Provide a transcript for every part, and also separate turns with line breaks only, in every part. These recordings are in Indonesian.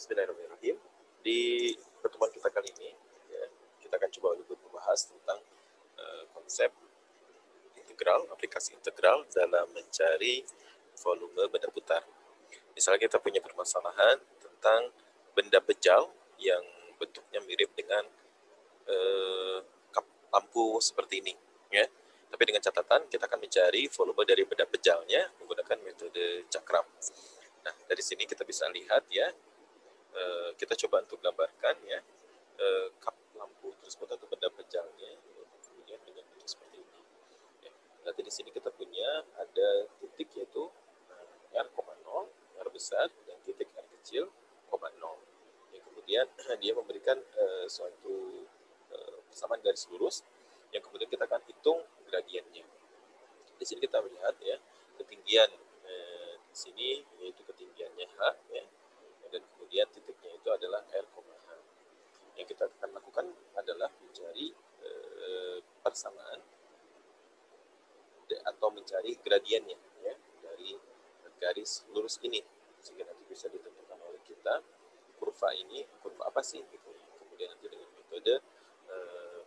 Bismillahirrahmanirrahim. Di pertemuan kita kali ini, ya, kita akan coba untuk membahas tentang konsep integral, aplikasi integral dalam mencari volume benda putar. Misalnya kita punya permasalahan tentang benda bejal yang bentuknya mirip dengan lampu seperti ini, ya. Tapi dengan catatan kita akan mencari volume dari benda bejalnya menggunakan metode cakram. Nah, dari sini kita bisa lihat ya. Kita coba untuk gambarkan ya kap lampu tersebut atau benda bejalnya kemudian dengan bentuk seperti ini. Ya. Nanti di sini kita punya ada titik yaitu R,0, R besar dan titik R kecil, 0. Ya, kemudian dia memberikan suatu persamaan garis lurus yang kemudian kita akan hitung gradiennya. Di sini kita melihat ya ketinggian di sini yaitu ketinggiannya H ya. Dan kemudian titiknya itu adalah R, H. Yang kita akan lakukan adalah mencari persamaan atau mencari gradiennya ya, dari garis lurus ini sehingga nanti bisa ditentukan oleh kita kurva ini kurva apa sih gitu. Kemudian nanti dengan metode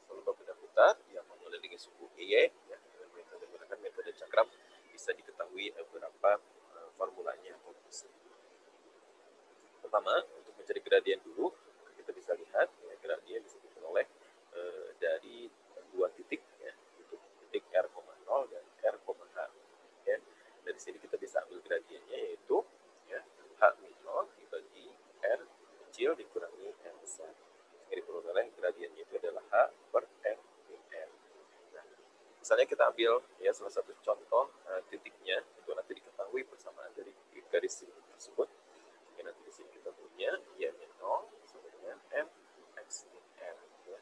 volume benda putar yang memulai dengan suku EY ya, dengan metode menggunakan metode cakram bisa diketahui beberapa formulanya. Pertama, untuk mencari gradien dulu, kita bisa lihat ya, gradien bisa diperoleh dari dua titik, ya, titik R, 0 dan R, H. Ya. Dari sini kita bisa ambil gradiennya yaitu ya, H minor dibagi R kecil dikurangi R besar. Jadi diperoleh gradiennya itu adalah H per R min R. Nah, misalnya kita ambil ya salah satu contoh titiknya itu nanti diketahui persamaan dari garis tersebut. Nanti di sini kita punya y min 0 sama dengan m x min r. Ya.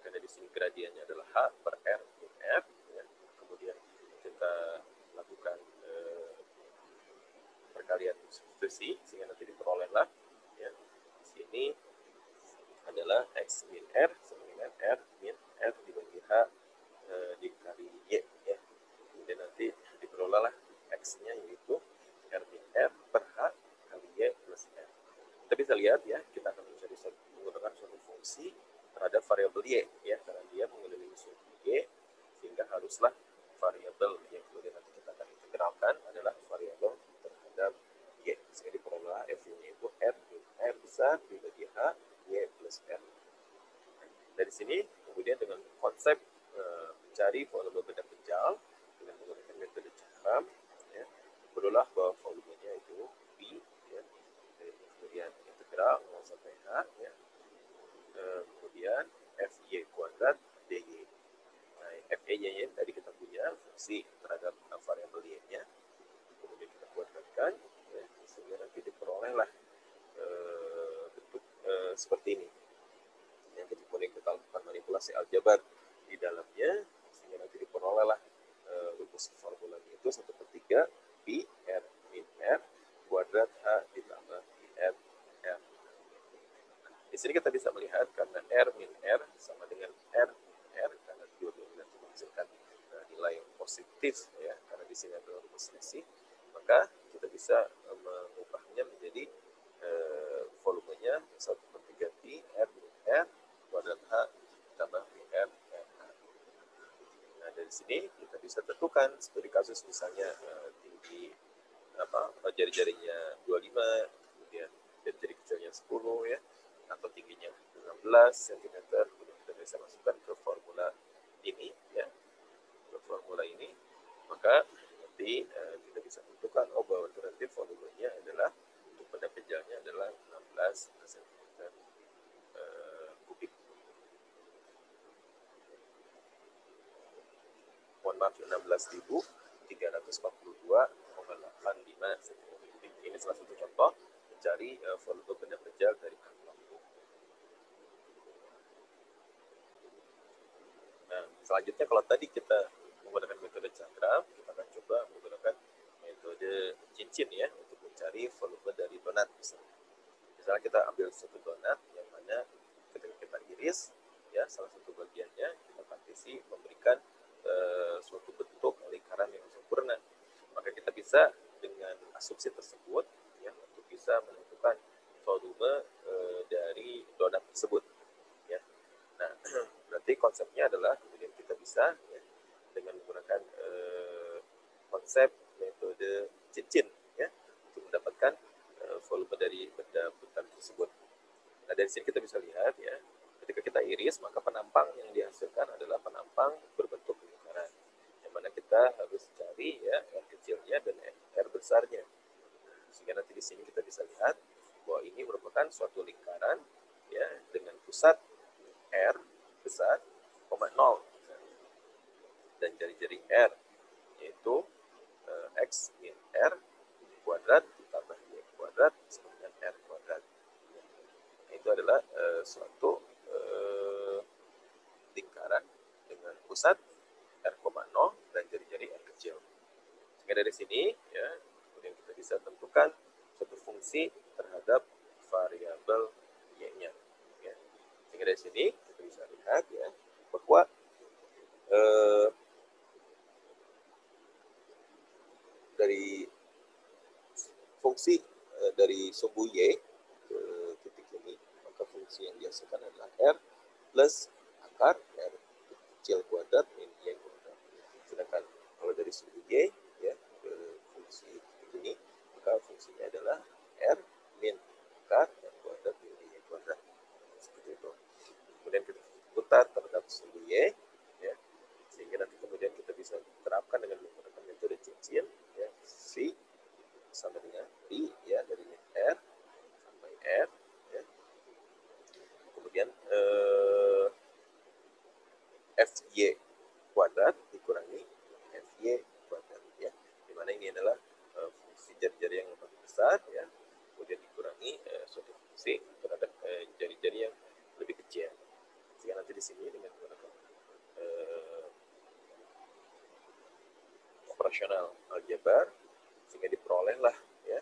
Karena di sini gradiennya adalah h per r min r. Ya. Kemudian kita lakukan perkalian substitusi sehingga nanti diperolehlah ya. Di sini adalah x min r sama dengan r min r dibagi h dikali y. Ya. Kemudian nanti diperolehlah x-nya yaitu r min r per h kali y plus r. Kita bisa lihat ya, kita akan mencari menggunakan suatu fungsi terhadap variabel y ya, karena dia mengelilingi suatu y sehingga haruslah variabel yang kemudian nanti kita akan integralkan adalah variabel terhadap y sehingga diperoleh f-nya itu r min r besar dibagi h y plus r. Dari sini kemudian dengan konsep mencari volume benda bejal dengan menggunakan metode cakram ya, berulah bahwa volumenya itu V ya, kemudian integral 0 sampai H ya, kemudian FY kuadrat DY. Nah, FY tadi kita punya fungsi terhadap variabel Y-nya, kemudian kita kuadratkan ya, sehingga nanti diperolehlah bentuk seperti ini. Yang kemudian kita lakukan manipulasi aljabar di dalamnya sehingga nanti diperolehlah rumus formulanya itu 1/3 pi r min r kuadrat h ditambah pi r r. Di sini kita bisa melihat karena r min r sama dengan r r karena dua-duanya nanti menghasilkan nilai yang positif ya, karena di sini adalah rumus selisih, maka kita bisa mengubahnya menjadi volumenya 1/3 pi r min r kuadrat h ditambah pi r r. Nah, dari sini kita bisa tentukan seperti kasus misalnya tinggi jari-jarinya 25, kemudian jari-jari kecilnya 10 ya, atau tingginya 16 cm, kemudian kita bisa masukkan ke formula ini ya, ke formula ini, maka nanti kita bisa tentukan bahwa alternatif volumenya adalah untuk benda bejalnya adalah 16 cm kubik. Mohon maaf, 16.342,85 cm kubik. Ini salah satu contoh mencari volume benda bejal dari lampu. Nah, selanjutnya kalau tadi kita menggunakan metode cakram, kita akan coba menggunakan metode cincin ya untuk mencari volume dari donat misalnya. Misalnya kita ambil satu donat yang mana ketika kita iris ya salah satu bagiannya kita partisi memberikan suatu bentuk lingkaran yang sempurna, maka kita bisa dengan asumsi tersebut ya untuk bisa menentukan volume donat tersebut. Ya. Nah, berarti konsepnya adalah kemudian kita bisa ya, dengan menggunakan konsep metode cincin ya, untuk mendapatkan volume dari benda butar tersebut. Nah, dari sini kita bisa lihat ya, ketika kita iris maka penampang yang dihasilkan adalah penampang berbentuk lingkaran, yang mana kita harus cari ya R kecilnya dan R besarnya. Sehingga nanti di sini kita bisa lihat bahwa ini merupakan suatu lingkaran ya dengan pusat R besar, 0, dan jari-jari R yaitu X min R kuadrat ditambah Y kuadrat sama dengan R kuadrat. Itu adalah suatu lingkaran dengan pusat R,0 dan jari-jari R kecil. Sehingga dari sini ya, kemudian kita bisa tentukan suatu fungsi terhadap variabel Y-nya. Ya. Sehingga dari sini kita bisa lihat ya bahwa dari fungsi dari sumbu Y ke titik ini, maka fungsi yang dihasilkan adalah R plus akar R kecil kuadrat min Y kuadrat. Sedangkan kalau dari sumbu Y ya ke fungsi titik ini, maka fungsinya adalah R min akar R kuadrat min Y kuadrat. Seperti itu. Kemudian kita putar terhadap sumbu Y ya, sehingga nanti kemudian kita bisa terapkan dengan menggunakan metode cincin ya, V sama dengan I ya, dari R sampai R ya. Kemudian FY kuadrat dikurangi FY kuadrat ya, dimana ini adalah fungsi jari-jari yang lebih besar ya, kemudian dikurangi suatu fungsi terhadap jari-jari yang lebih kecil. Sehingga nanti di sini dengan menggunakan operasional aljabar, sehingga diperolehlah ya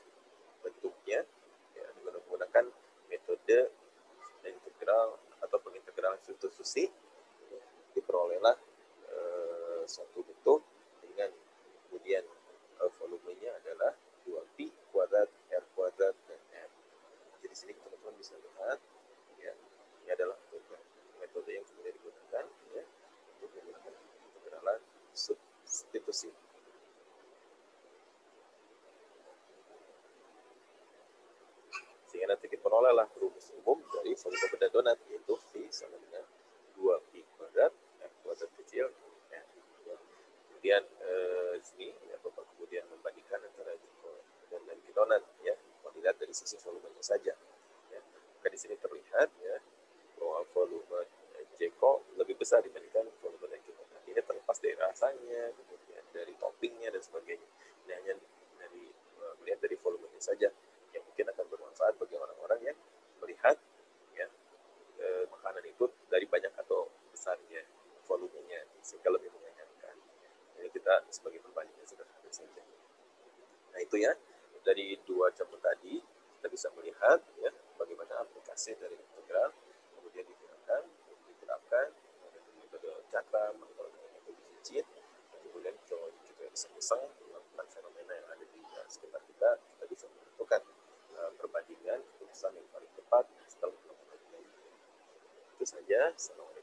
bentuknya ya, dengan menggunakan metode integral atau pengintegralan substitusi, diperolehlah satu bentuk dengan kemudian volumenya adalah 2pi kuadrat R kuadrat dan R. Jadi di sini teman-teman bisa lihat ya, ini adalah metode yang kemudian digunakan ya, untuk menggunakan integralan substitusi. Sehingga nanti diperolehlah rumus umum dari volume benda donat, yaitu V sama dengan 2pi kuadrat R kuadrat kecil R. Ya. Kemudian di sini ya, Bapak kemudian membandingkan antara Jeko dan donat ya, melihat dari sisi volumenya saja. Ya. Maka di sini terlihat ya bahwa volume Jeko lebih besar dibandingkan volume donat. Ini terlepas dari rasanya, kemudian dari toppingnya dan sebagainya. Ini hanya dari melihat dari volumenya saja, yang mungkin akan bermanfaat bagi orang-orang yang melihat ya makanan itu dari banyak atau besarnya volumenya, sehingga lebih mengenyangkan. Jadi kita sebagai perbandingan sederhana saja. Nah itu ya, dari dua contoh tadi kita bisa melihat ya bagaimana aplikasi dari integral kemudian diterapkan metode cakram atau metode cincin, kemudian kita iseng-iseng melakukan fenomena yang ada di sekitar kita bisa menentukan perbandingan keputusan yang paling tepat setelah melakukan itu saja. Assalamualaikum.